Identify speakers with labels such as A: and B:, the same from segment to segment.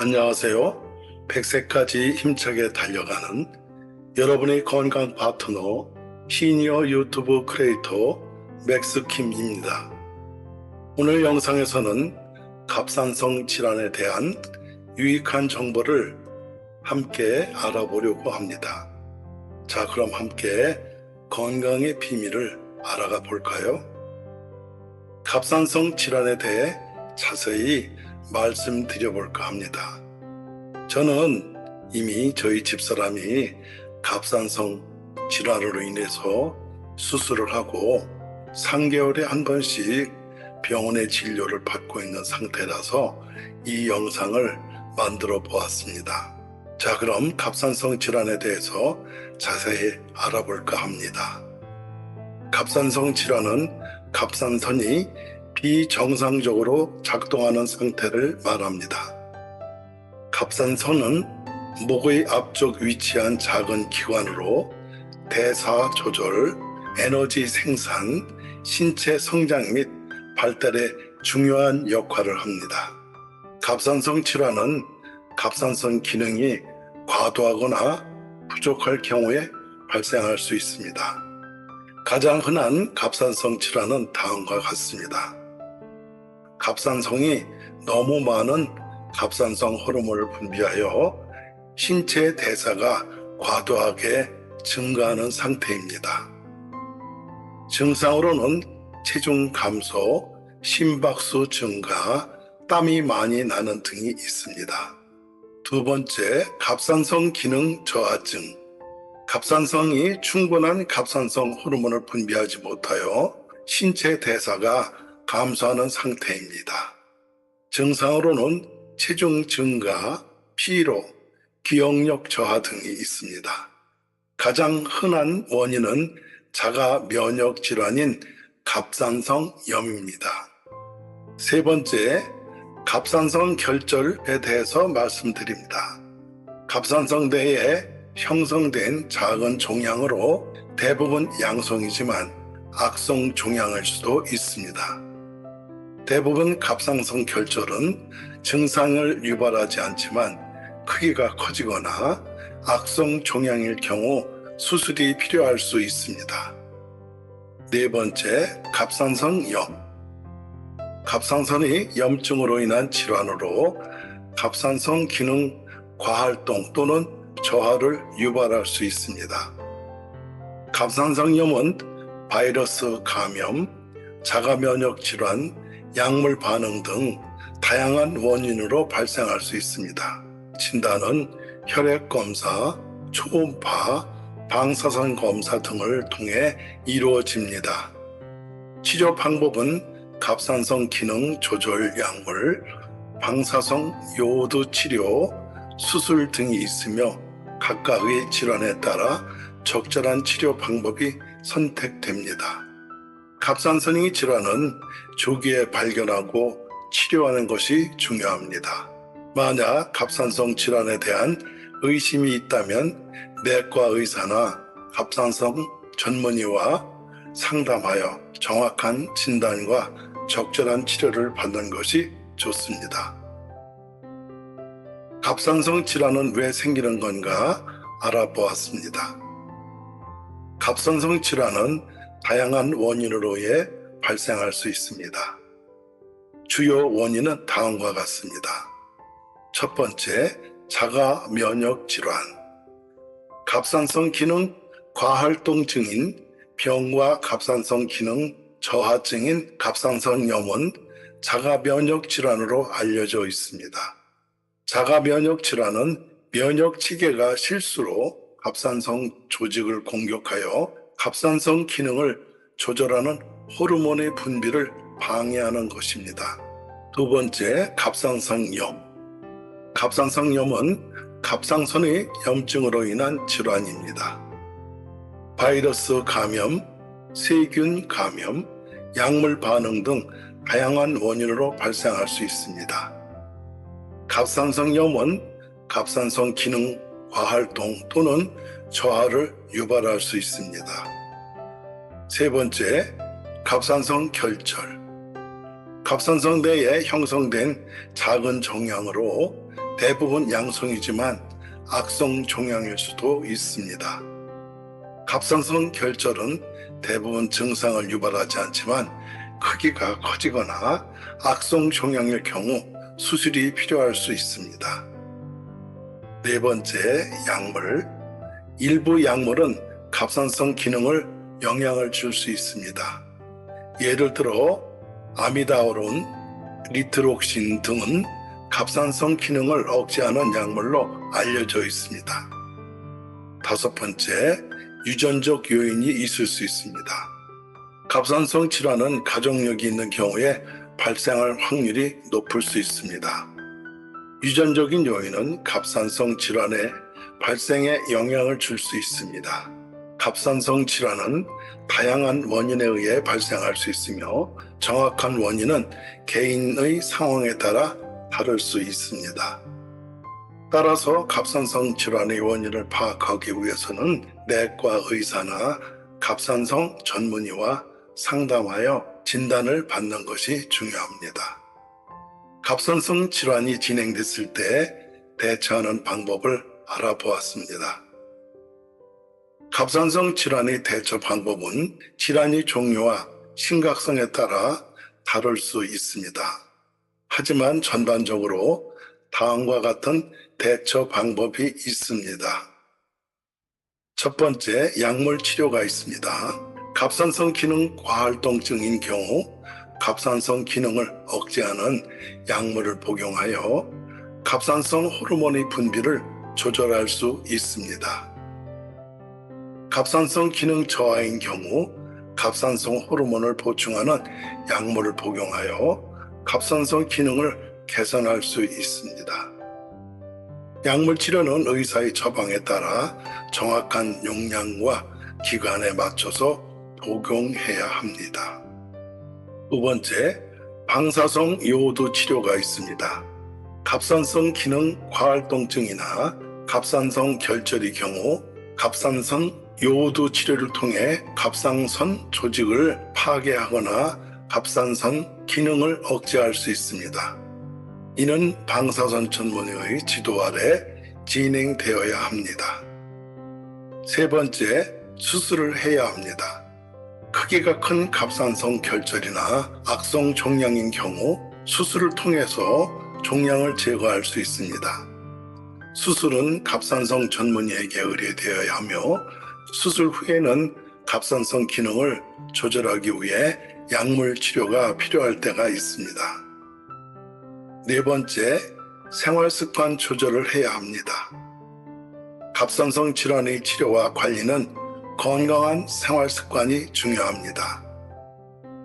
A: 안녕하세요. 100세까지 힘차게 달려가는 여러분의 건강 파트너 시니어 유튜브 크리에이터 맥스킴입니다. 오늘 영상에서는 갑상선 질환에 대한 유익한 정보를 함께 알아보려고 합니다. 자, 그럼 함께 건강의 비밀을 알아가 볼까요? 갑상선 질환에 대해 자세히 말씀드려 볼까 합니다. 저는 이미 저희 집사람이 갑상선 질환으로 인해서 수술을 하고 3개월에 한 번씩 병원의 진료를 받고 있는 상태라서 이 영상을 만들어 보았습니다. 자, 그럼 갑상선 질환에 대해서 자세히 알아볼까 합니다. 갑상선 질환은 갑상선이 비정상적으로 작동하는 상태를 말합니다. 갑상선은 목의 앞쪽 위치한 작은 기관으로 대사 조절, 에너지 생산, 신체 성장 및 발달에 중요한 역할을 합니다. 갑상선 질환은 갑상선 기능이 과도하거나 부족할 경우에 발생할 수 있습니다. 가장 흔한 갑상선 질환은 다음과 같습니다. 갑상선이 너무 많은 갑상선 호르몬을 분비하여 신체 대사가 과도하게 증가하는 상태입니다. 증상으로는 체중 감소, 심박수 증가, 땀이 많이 나는 등이 있습니다. 두 번째, 갑상선 기능 저하증. 갑상선이 충분한 갑상선 호르몬을 분비하지 못하여 신체 대사가 감소하는 상태입니다. 증상으로는 체중 증가, 피로, 기억력 저하 등이 있습니다. 가장 흔한 원인은 자가 면역 질환인 갑상선염입니다. 세 번째, 갑상선 결절에 대해서 말씀드립니다. 갑상선 내에 형성된 작은 종양으로 대부분 양성이지만 악성 종양일 수도 있습니다. 대부분 갑상선 결절은 증상을 유발하지 않지만 크기가 커지거나 악성 종양일 경우 수술이 필요할 수 있습니다. 네 번째, 갑상선염. 갑상선이 염증으로 인한 질환으로 갑상선 기능 과활동 또는 저하를 유발할 수 있습니다. 갑상선염은 바이러스 감염, 자가면역 질환, 약물 반응 등 다양한 원인으로 발생할 수 있습니다. 진단은 혈액검사, 초음파, 방사선 검사 등을 통해 이루어집니다. 치료 방법은 갑상선 기능 조절 약물, 방사선 요오드 치료, 수술 등이 있으며 각각의 질환에 따라 적절한 치료 방법이 선택됩니다. 갑상선의 질환은 조기에 발견하고 치료하는 것이 중요합니다. 만약 갑상선 질환에 대한 의심이 있다면 내과 의사나 갑상선 전문의와 상담하여 정확한 진단과 적절한 치료를 받는 것이 좋습니다. 갑상선 질환은 왜 생기는 건가 알아보았습니다. 갑상선 질환은 다양한 원인으로 인해 발생할 수 있습니다. 주요 원인은 다음과 같습니다. 첫 번째, 자가 면역 질환. 갑상선 기능 과활동증인 병과 갑상선 기능 저하증인 갑상선염은 자가 면역 질환으로 알려져 있습니다. 자가 면역 질환은 면역 체계가 실수로 갑상선 조직을 공격하여 갑상선 기능을 조절하는 호르몬의 분비를 방해하는 것입니다. 두 번째, 갑상선염. 갑상선염은 갑상선의 염증으로 인한 질환입니다. 바이러스 감염, 세균 감염, 약물 반응 등 다양한 원인으로 발생할 수 있습니다. 갑상선염은 갑상선 기능 과활동 또는 저하를 유발할 수 있습니다. 세 번째, 갑상선 결절. 갑상선 내에 형성된 작은 종양으로 대부분 양성이지만 악성 종양일 수도 있습니다. 갑상선 결절은 대부분 증상을 유발하지 않지만 크기가 커지거나 악성 종양일 경우 수술이 필요할 수 있습니다. 네 번째, 약물. 일부 약물은 갑상선 기능을 영향을 줄 수 있습니다. 예를 들어 아미다올론, 리트록신 등은 갑상선 기능을 억제하는 약물로 알려져 있습니다. 다섯 번째, 유전적 요인이 있을 수 있습니다. 갑상선 질환은 가족력이 있는 경우에 발생할 확률이 높을 수 있습니다. 유전적인 요인은 갑상선 질환의 발생에 영향을 줄 수 있습니다. 갑상선 질환은 다양한 원인에 의해 발생할 수 있으며 정확한 원인은 개인의 상황에 따라 다를 수 있습니다. 따라서 갑상선 질환의 원인을 파악하기 위해서는 내과 의사나 갑상선 전문의와 상담하여 진단을 받는 것이 중요합니다. 갑상선 질환이 진행됐을 때 대처하는 방법을 알아보았습니다. 갑상선 질환의 대처 방법은 질환의 종류와 심각성에 따라 다를 수 있습니다. 하지만 전반적으로 다음과 같은 대처 방법이 있습니다. 첫 번째, 약물 치료가 있습니다. 갑상선 기능 과활동증인 경우 갑상선 기능을 억제하는 약물을 복용하여 갑상선 호르몬의 분비를 조절할 수 있습니다. 갑상선 기능 저하인 경우 갑상선 호르몬을 보충하는 약물을 복용하여 갑상선 기능을 개선할 수 있습니다. 약물 치료는 의사의 처방에 따라 정확한 용량과 기간에 맞춰서 복용해야 합니다. 두 번째, 방사성 요오드 치료가 있습니다. 갑상선 기능 과활동증이나 갑상선 결절의 경우 갑상선 요오드 치료를 통해 갑상선 조직을 파괴하거나 갑상선 기능을 억제할 수 있습니다. 이는 방사선 전문의의 지도 아래 진행되어야 합니다. 세 번째, 수술을 해야 합니다. 크기가 큰 갑상선 결절이나 악성 종양인 경우 수술을 통해서 종양을 제거할 수 있습니다. 수술은 갑상선 전문의에게 의뢰되어야 하며 수술 후에는 갑상선 기능을 조절하기 위해 약물 치료가 필요할 때가 있습니다. 네 번째, 생활습관 조절을 해야 합니다. 갑상선 질환의 치료와 관리는 건강한 생활습관이 중요합니다.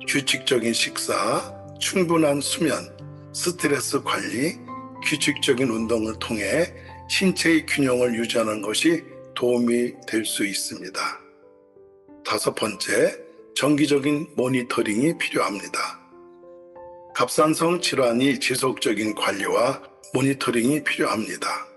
A: 규칙적인 식사, 충분한 수면, 스트레스 관리, 규칙적인 운동을 통해 신체의 균형을 유지하는 것이 도움이 될 수 있습니다. 다섯 번째, 정기적인 모니터링이 필요합니다. 갑상선 질환이 지속적인 관리와 모니터링이 필요합니다.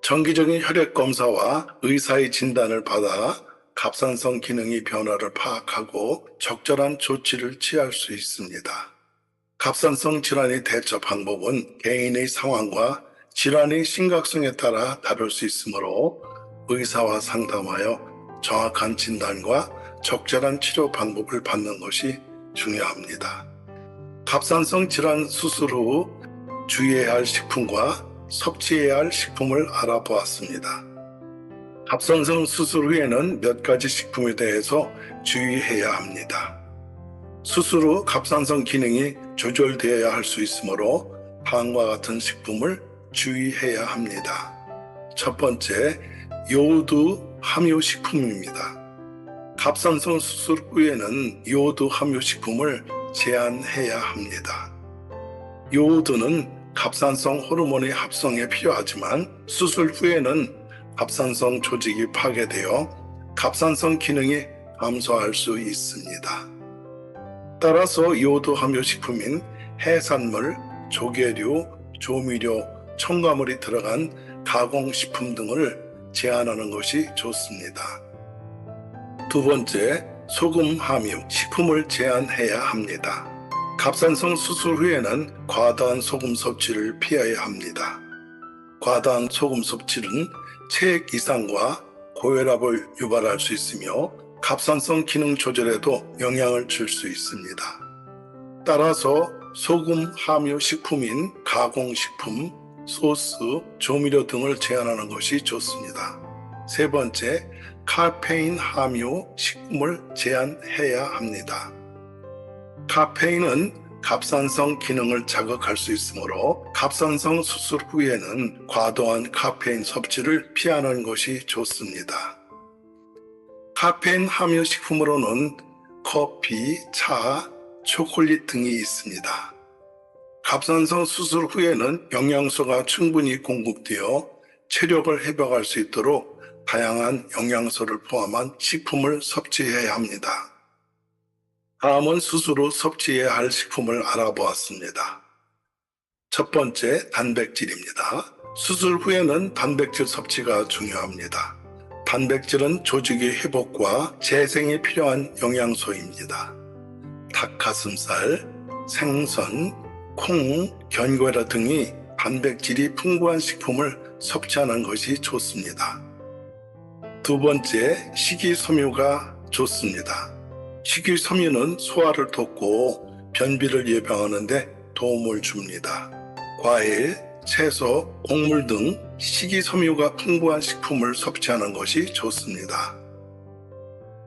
A: 정기적인 혈액 검사와 의사의 진단을 받아 갑상선 기능의 변화를 파악하고 적절한 조치를 취할 수 있습니다. 갑상선 질환의 대처 방법은 개인의 상황과 질환의 심각성에 따라 다를 수 있으므로 의사와 상담하여 정확한 진단과 적절한 치료 방법을 받는 것이 중요합니다. 갑상선 질환 수술 후 주의해야 할 식품과 섭취해야 할 식품을 알아보았습니다. 갑상선 수술 후에는 몇 가지 식품에 대해서 주의해야 합니다. 수술 후 갑상선 기능이 조절되어야 할 수 있으므로 다음과 같은 식품을 주의해야 합니다. 첫 번째, 요오드 함유 식품입니다. 갑상선 수술 후에는 요오드 함유 식품을 제한해야 합니다. 요오드는 갑상선 호르몬의 합성에 필요하지만 수술 후에는 갑상선 조직이 파괴되어 갑상선 기능이 감소할 수 있습니다. 따라서 요오드 함유 식품인 해산물, 조개류, 조미료, 첨가물이 들어간 가공식품 등을 제한하는 것이 좋습니다. 두 번째, 소금 함유 식품을 제한해야 합니다. 갑상선 수술 후에는 과다한 소금 섭취를 피해야 합니다. 과다한 소금 섭취는 체액 이상과 고혈압을 유발할 수 있으며 갑상선 기능 조절에도 영향을 줄 수 있습니다. 따라서 소금 함유 식품인 가공식품, 소스, 조미료 등을 제한하는 것이 좋습니다. 세 번째, 카페인 함유 식품을 제한해야 합니다. 카페인은 갑상선 기능을 자극할 수 있으므로 갑상선 수술 후에는 과도한 카페인 섭취를 피하는 것이 좋습니다. 카페인 함유 식품으로는 커피, 차, 초콜릿 등이 있습니다. 갑상선 수술 후에는 영양소가 충분히 공급되어 체력을 회복할 수 있도록 다양한 영양소를 포함한 식품을 섭취해야 합니다. 다음은 수술 후 섭취해야 할 식품을 알아보았습니다. 첫 번째, 단백질입니다. 수술 후에는 단백질 섭취가 중요합니다. 단백질은 조직의 회복과 재생에 필요한 영양소입니다. 닭가슴살, 생선, 콩, 견과류 등이 단백질이 풍부한 식품을 섭취하는 것이 좋습니다. 두 번째, 식이섬유가 좋습니다. 식이섬유는 소화를 돕고 변비를 예방하는 데 도움을 줍니다. 과일, 채소, 곡물 등 식이섬유가 풍부한 식품을 섭취하는 것이 좋습니다.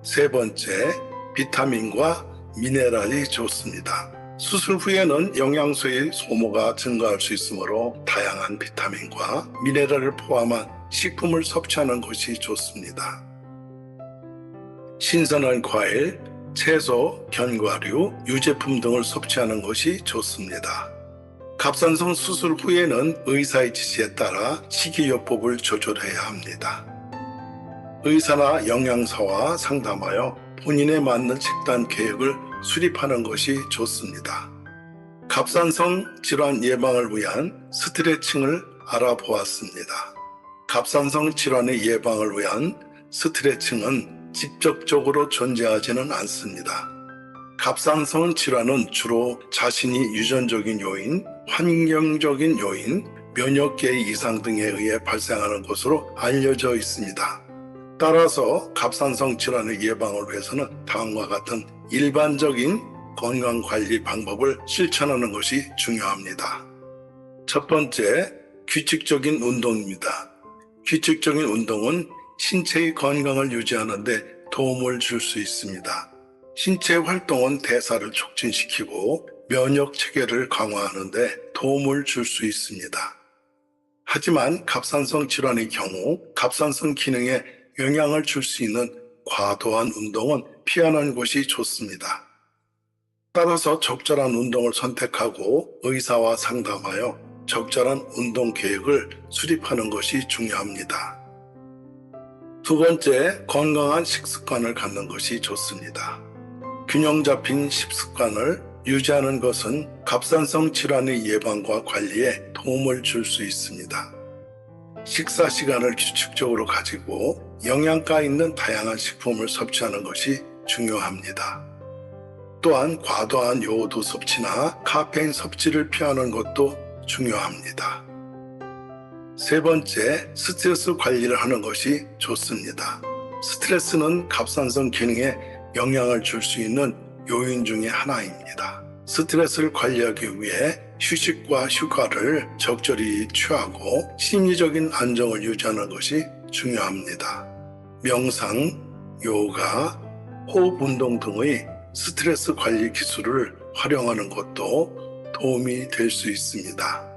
A: 세 번째, 비타민과 미네랄이 좋습니다. 수술 후에는 영양소의 소모가 증가할 수 있으므로 다양한 비타민과 미네랄을 포함한 식품을 섭취하는 것이 좋습니다. 신선한 과일, 채소, 견과류, 유제품 등을 섭취하는 것이 좋습니다. 갑상선 수술 후에는 의사의 지시에 따라 식이요법을 조절해야 합니다. 의사나 영양사와 상담하여 본인에 맞는 식단 계획을 수립하는 것이 좋습니다. 갑상선 질환 예방을 위한 스트레칭을 알아보았습니다. 갑상선 질환의 예방을 위한 스트레칭은 직접적으로 존재하지는 않습니다. 갑상선 질환은 주로 자신이 유전적인 요인, 환경적인 요인, 면역계의 이상 등에 의해 발생하는 것으로 알려져 있습니다. 따라서 갑상선 질환의 예방을 위해서는 다음과 같은 일반적인 건강관리 방법을 실천하는 것이 중요합니다. 첫 번째, 규칙적인 운동입니다. 규칙적인 운동은 신체의 건강을 유지하는 데 도움을 줄 수 있습니다. 신체 활동은 대사를 촉진시키고 면역 체계를 강화하는 데 도움을 줄 수 있습니다. 하지만 갑상선 질환의 경우 갑상선 기능에 영향을 줄 수 있는 과도한 운동은 피하는 것이 좋습니다. 따라서 적절한 운동을 선택하고 의사와 상담하여 적절한 운동 계획을 수립하는 것이 중요합니다. 두 번째, 건강한 식습관을 갖는 것이 좋습니다. 균형 잡힌 식습관을 유지하는 것은 갑상선 질환의 예방과 관리에 도움을 줄 수 있습니다. 식사 시간을 규칙적으로 가지고 영양가 있는 다양한 식품을 섭취하는 것이 중요합니다. 또한 과도한 요오드 섭취나 카페인 섭취를 피하는 것도 중요합니다. 세 번째, 스트레스 관리를 하는 것이 좋습니다. 스트레스는 갑상선 기능에 영향을 줄 수 있는 요인 중에 하나입니다. 스트레스를 관리하기 위해 휴식과 휴가를 적절히 취하고 심리적인 안정을 유지하는 것이 중요합니다. 명상, 요가, 호흡 운동 등의 스트레스 관리 기술을 활용하는 것도 도움이 될 수 있습니다.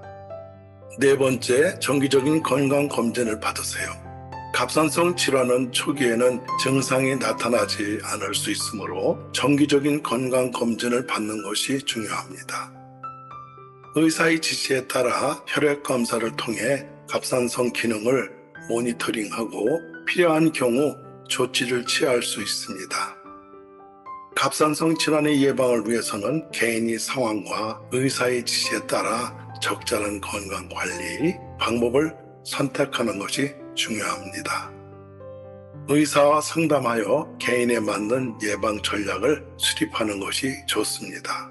A: 네 번째, 정기적인 건강 검진을 받으세요. 갑상선 질환은 초기에는 증상이 나타나지 않을 수 있으므로 정기적인 건강 검진을 받는 것이 중요합니다. 의사의 지시에 따라 혈액 검사를 통해 갑상선 기능을 모니터링하고 필요한 경우 조치를 취할 수 있습니다. 갑상선 질환의 예방을 위해서는 개인의 상황과 의사의 지시에 따라 적절한 건강관리 방법을 선택하는 것이 중요합니다. 의사와 상담하여 개인에 맞는 예방 전략을 수립하는 것이 좋습니다.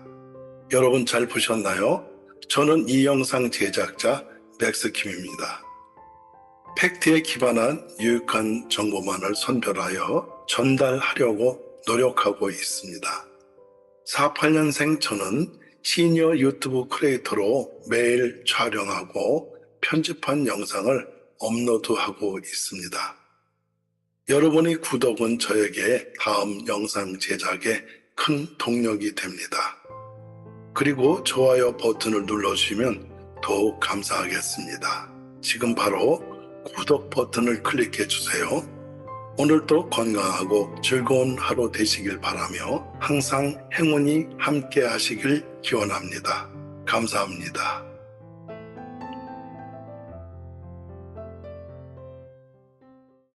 A: 여러분 잘 보셨나요? 저는 이 영상 제작자 맥스킴입니다. 팩트에 기반한 유익한 정보만을 선별하여 전달하려고 노력하고 있습니다. 48년생 저는 시니어 유튜브 크리에이터로 매일 촬영하고 편집한 영상을 업로드하고 있습니다. 여러분의 구독은 저에게 다음 영상 제작에 큰 동력이 됩니다. 그리고 좋아요 버튼을 눌러주시면 더욱 감사하겠습니다. 지금 바로 구독 버튼을 클릭해 주세요. 오늘도 건강하고 즐거운 하루 되시길 바라며 항상 행운이 함께 하시길 기원합니다. 감사합니다.